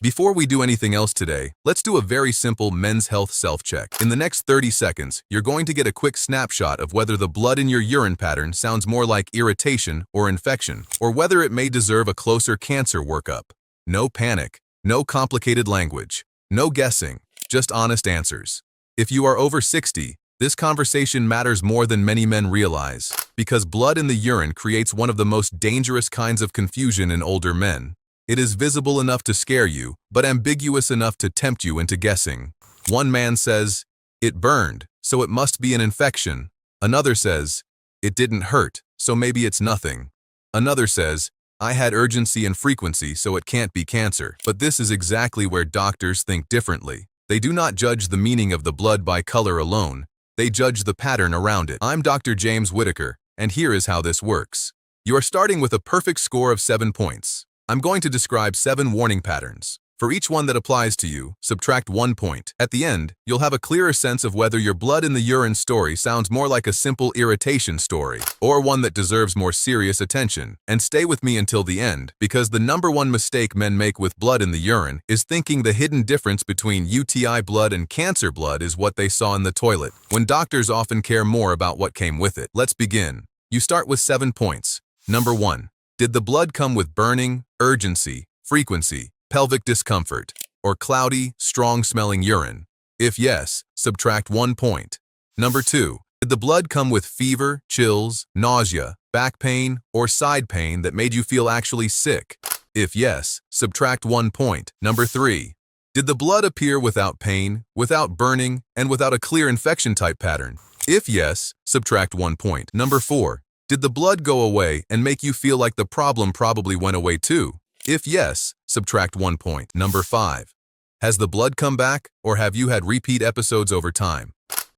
Before we do anything else today, let's do a very simple men's health self-check. In the next 30 seconds, you're going to get a quick snapshot of whether the blood in your urine pattern sounds more like irritation or infection, or whether it may deserve a closer cancer workup. No panic, no complicated language, no guessing, just honest answers. If you are over 60, this conversation matters more than many men realize, because blood in the urine creates one of the most dangerous kinds of confusion in older men. It is visible enough to scare you, but ambiguous enough to tempt you into guessing. One man says, "It burned, so it must be an infection." Another says, "It didn't hurt, so maybe it's nothing." Another says, "I had urgency and frequency, so it can't be cancer." But this is exactly where doctors think differently. They do not judge the meaning of the blood by color alone. They judge the pattern around it. I'm Dr. James Whitaker, and here is how this works. You are starting with a perfect score of 7 points. I'm going to describe 7 warning patterns. For each one that applies to you, subtract 1 point. At the end, you'll have a clearer sense of whether your blood in the urine story sounds more like a simple irritation story, or one that deserves more serious attention. And stay with me until the end, because the #1 mistake men make with blood in the urine is thinking the hidden difference between UTI blood and cancer blood is what they saw in the toilet, when doctors often care more about what came with it. Let's begin. You start with 7 points. Number 1. Did the blood come with burning, urgency, frequency, pelvic discomfort, or cloudy, strong-smelling urine? If yes, subtract 1 point. Number 2. Did the blood come with fever, chills, nausea, back pain, or side pain that made you feel actually sick? If yes, subtract 1 point. Number 3. Did the blood appear without pain, without burning, and without a clear infection-type pattern? If yes, subtract 1 point. Number 4. Did the blood go away and make you feel like the problem probably went away too? If yes, subtract 1 point. Number 5. Has the blood come back, or have you had repeat episodes over time?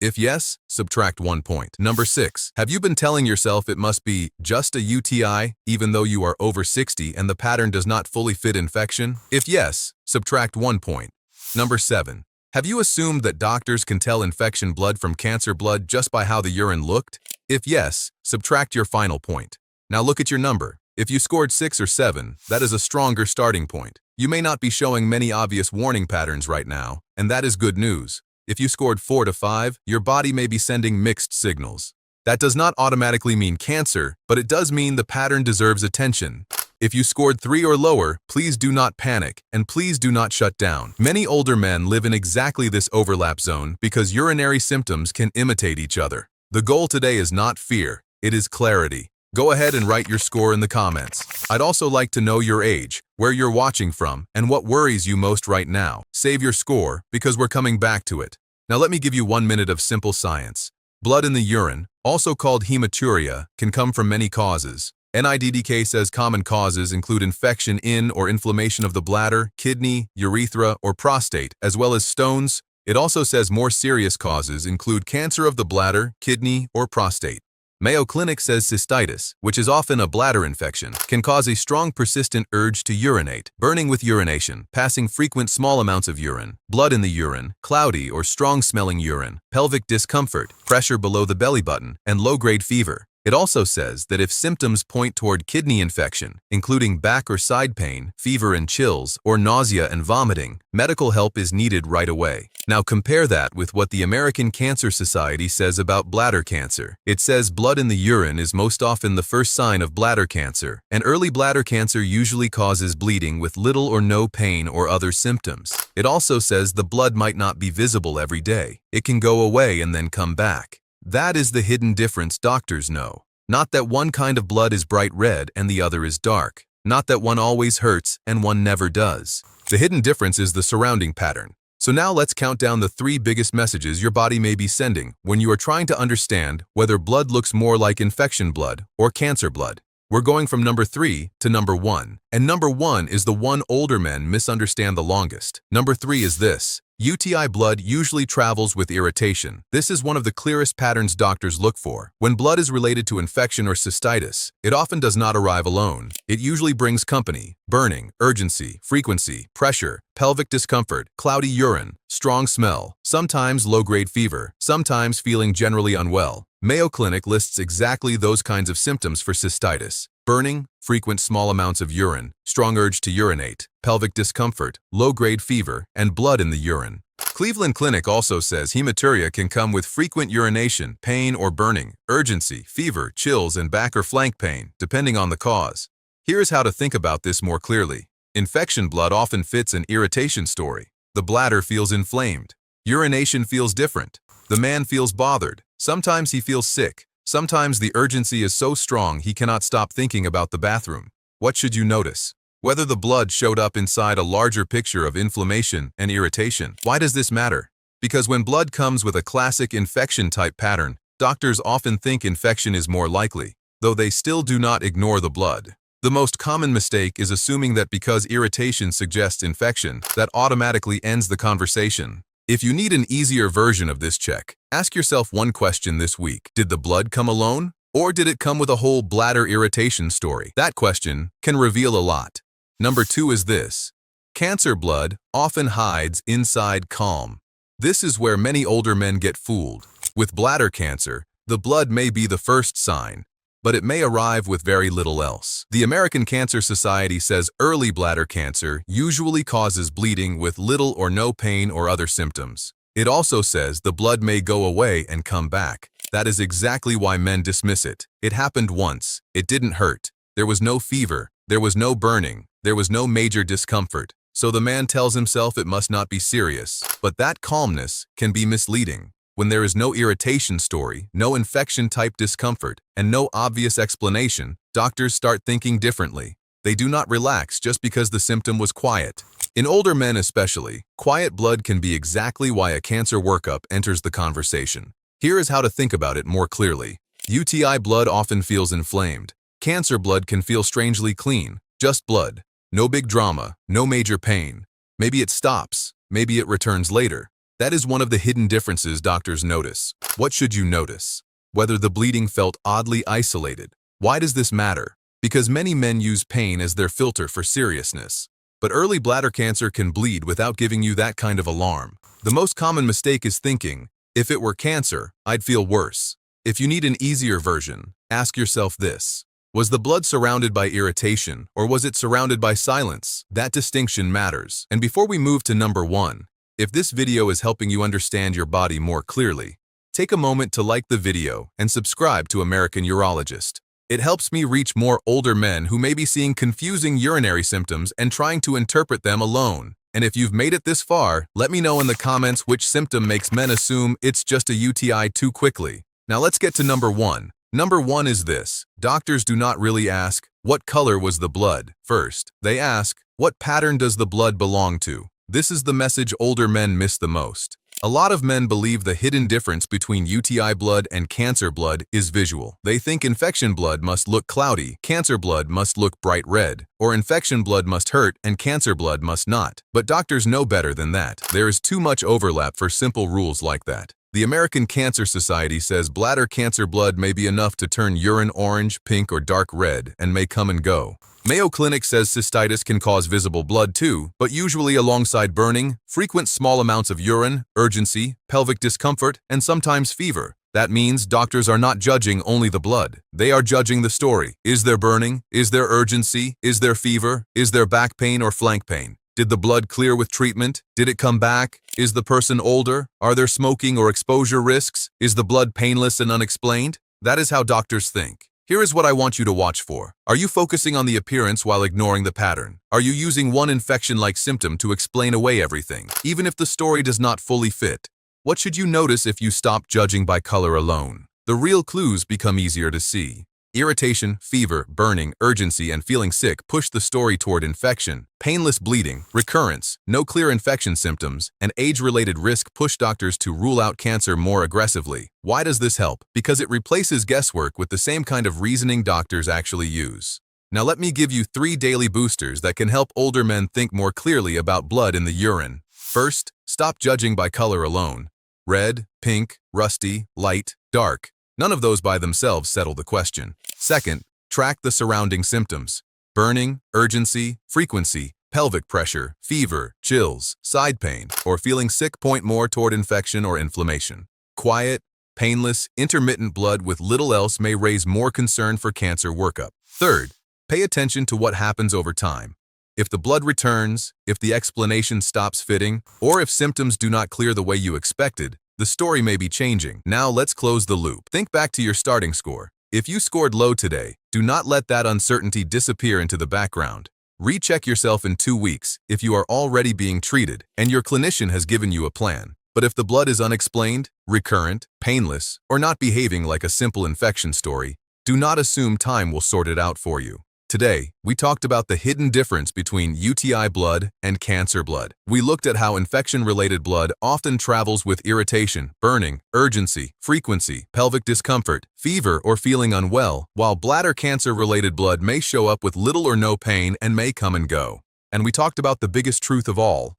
If yes, subtract 1 point. Number 6. Have you been telling yourself it must be just a UTI, even though you are over 60 and the pattern does not fully fit infection? If yes, subtract 1 point. Number 7. Have you assumed that doctors can tell infection blood from cancer blood just by how the urine looked? If yes, subtract your final point. Now look at your number. If you scored 6 or 7, that is a stronger starting point. You may not be showing many obvious warning patterns right now, and that is good news. If you scored 4 to 5, your body may be sending mixed signals. That does not automatically mean cancer, but it does mean the pattern deserves attention. If you scored 3 or lower, please do not panic, and please do not shut down. Many older men live in exactly this overlap zone because urinary symptoms can imitate each other. The goal today is not fear, it is clarity. Go ahead and write your score in the comments. I'd also like to know your age, where you're watching from, and what worries you most right now. Save your score, because we're coming back to it. Now let me give you 1 minute of simple science. Blood in the urine, also called hematuria, can come from many causes. NIDDK says common causes include infection in or inflammation of the bladder, kidney, urethra, or prostate, as well as stones. It also says more serious causes include cancer of the bladder, kidney, or prostate. Mayo Clinic says cystitis, which is often a bladder infection, can cause a strong persistent urge to urinate, burning with urination, passing frequent small amounts of urine, blood in the urine, cloudy or strong-smelling urine, pelvic discomfort, pressure below the belly button, and low-grade fever. It also says that if symptoms point toward kidney infection, including back or side pain, fever and chills, or nausea and vomiting, medical help is needed right away. Now compare that with what the American Cancer Society says about bladder cancer. It says blood in the urine is most often the first sign of bladder cancer, and early bladder cancer usually causes bleeding with little or no pain or other symptoms. It also says the blood might not be visible every day. It can go away and then come back. That is the hidden difference doctors know. Not that one kind of blood is bright red and the other is dark. Not that one always hurts and one never does. The hidden difference is the surrounding pattern. So now let's count down the 3 biggest messages your body may be sending when you are trying to understand whether blood looks more like infection blood or cancer blood. We're going from number 3 to number 1. And number 1 is the one older men misunderstand the longest. Number 3 is this. UTI blood usually travels with irritation. This is one of the clearest patterns doctors look for. When blood is related to infection or cystitis, it often does not arrive alone. It usually brings company, burning, urgency, frequency, pressure, pelvic discomfort, cloudy urine, strong smell, sometimes low-grade fever, sometimes feeling generally unwell. Mayo Clinic lists exactly those kinds of symptoms for cystitis. Burning, frequent small amounts of urine, strong urge to urinate, pelvic discomfort, low-grade fever, and blood in the urine. Cleveland Clinic also says hematuria can come with frequent urination, pain or burning, urgency, fever, chills, and back or flank pain, depending on the cause. Here's how to think about this more clearly. Infection blood often fits an irritation story. The bladder feels inflamed. Urination feels different. The man feels bothered. Sometimes he feels sick. Sometimes the urgency is so strong he cannot stop thinking about the bathroom. What should you notice? Whether the blood showed up inside a larger picture of inflammation and irritation. Why does this matter? Because when blood comes with a classic infection-type pattern, doctors often think infection is more likely, though they still do not ignore the blood. The most common mistake is assuming that because irritation suggests infection, that automatically ends the conversation. If you need an easier version of this check, ask yourself one question this week. Did the blood come alone? Or did it come with a whole bladder irritation story? That question can reveal a lot. Number 2 is this. Cancer blood often hides inside calm. This is where many older men get fooled. With bladder cancer, the blood may be the first sign, but it may arrive with very little else. The American Cancer Society says early bladder cancer usually causes bleeding with little or no pain or other symptoms. It also says the blood may go away and come back. That is exactly why men dismiss it. It happened once. It didn't hurt. There was no fever. There was no burning. There was no major discomfort. So the man tells himself it must not be serious. But that calmness can be misleading. When there is no irritation story, no infection-type discomfort, and no obvious explanation, doctors start thinking differently. They do not relax just because the symptom was quiet. In older men especially, quiet blood can be exactly why a cancer workup enters the conversation. Here is how to think about it more clearly. UTI blood often feels inflamed. Cancer blood can feel strangely clean, just blood. No big drama, no major pain. Maybe it stops, maybe it returns later. That is one of the hidden differences doctors notice. What should you notice? Whether the bleeding felt oddly isolated. Why does this matter? Because many men use pain as their filter for seriousness. But early bladder cancer can bleed without giving you that kind of alarm. The most common mistake is thinking, if it were cancer, I'd feel worse. If you need an easier version, ask yourself this. Was the blood surrounded by irritation, or was it surrounded by silence? That distinction matters. And before we move to number 1, if this video is helping you understand your body more clearly, take a moment to like the video and subscribe to American Urologist. It helps me reach more older men who may be seeing confusing urinary symptoms and trying to interpret them alone. And if you've made it this far, let me know in the comments which symptom makes men assume it's just a UTI too quickly. Now let's get to number 1. Number 1 is this. Doctors do not really ask, what color was the blood? First, they ask, what pattern does the blood belong to? This is the message older men miss the most. A lot of men believe the hidden difference between UTI blood and cancer blood is visual. They think infection blood must look cloudy, cancer blood must look bright red, or infection blood must hurt and cancer blood must not. But doctors know better than that. There is too much overlap for simple rules like that. The American Cancer Society says bladder cancer blood may be enough to turn urine orange, pink, or dark red and may come and go. Mayo Clinic says cystitis can cause visible blood too, but usually alongside burning, frequent small amounts of urine, urgency, pelvic discomfort, and sometimes fever. That means doctors are not judging only the blood. They are judging the story. Is there burning? Is there urgency? Is there fever? Is there back pain or flank pain? Did the blood clear with treatment? Did it come back? Is the person older? Are there smoking or exposure risks? Is the blood painless and unexplained? That is how doctors think. Here is what I want you to watch for. Are you focusing on the appearance while ignoring the pattern? Are you using one infection-like symptom to explain away everything, even if the story does not fully fit? What should you notice if you stop judging by color alone? The real clues become easier to see. Irritation, fever, burning, urgency, and feeling sick push the story toward infection. Painless bleeding, recurrence, no clear infection symptoms, and age-related risk push doctors to rule out cancer more aggressively. Why does this help? Because it replaces guesswork with the same kind of reasoning doctors actually use. Now let me give you 3 daily boosters that can help older men think more clearly about blood in the urine. First, stop judging by color alone. Red, pink, rusty, light, dark. None of those by themselves settle the question. Second, track the surrounding symptoms. Burning, urgency, frequency, pelvic pressure, fever, chills, side pain, or feeling sick point more toward infection or inflammation. Quiet, painless, intermittent blood with little else may raise more concern for cancer workup. Third, pay attention to what happens over time. If the blood returns, if the explanation stops fitting, or if symptoms do not clear the way you expected, the story may be changing. Now let's close the loop. Think back to your starting score. If you scored low today, do not let that uncertainty disappear into the background. Recheck yourself in 2 weeks if you are already being treated and your clinician has given you a plan. But if the blood is unexplained, recurrent, painless, or not behaving like a simple infection story, do not assume time will sort it out for you. Today, we talked about the hidden difference between UTI blood and cancer blood. We looked at how infection-related blood often travels with irritation, burning, urgency, frequency, pelvic discomfort, fever, or feeling unwell, while bladder cancer-related blood may show up with little or no pain and may come and go. And we talked about the biggest truth of all.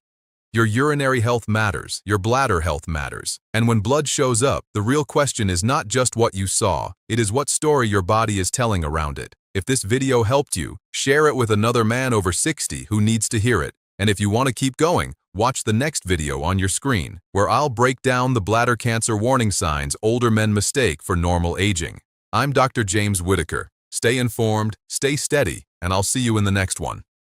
Your urinary health matters, your bladder health matters. And when blood shows up, the real question is not just what you saw, it is what story your body is telling around it. If this video helped you, share it with another man over 60 who needs to hear it. And if you want to keep going, watch the next video on your screen, where I'll break down the bladder cancer warning signs older men mistake for normal aging. I'm Dr. James Whitaker. Stay informed, stay steady, and I'll see you in the next one.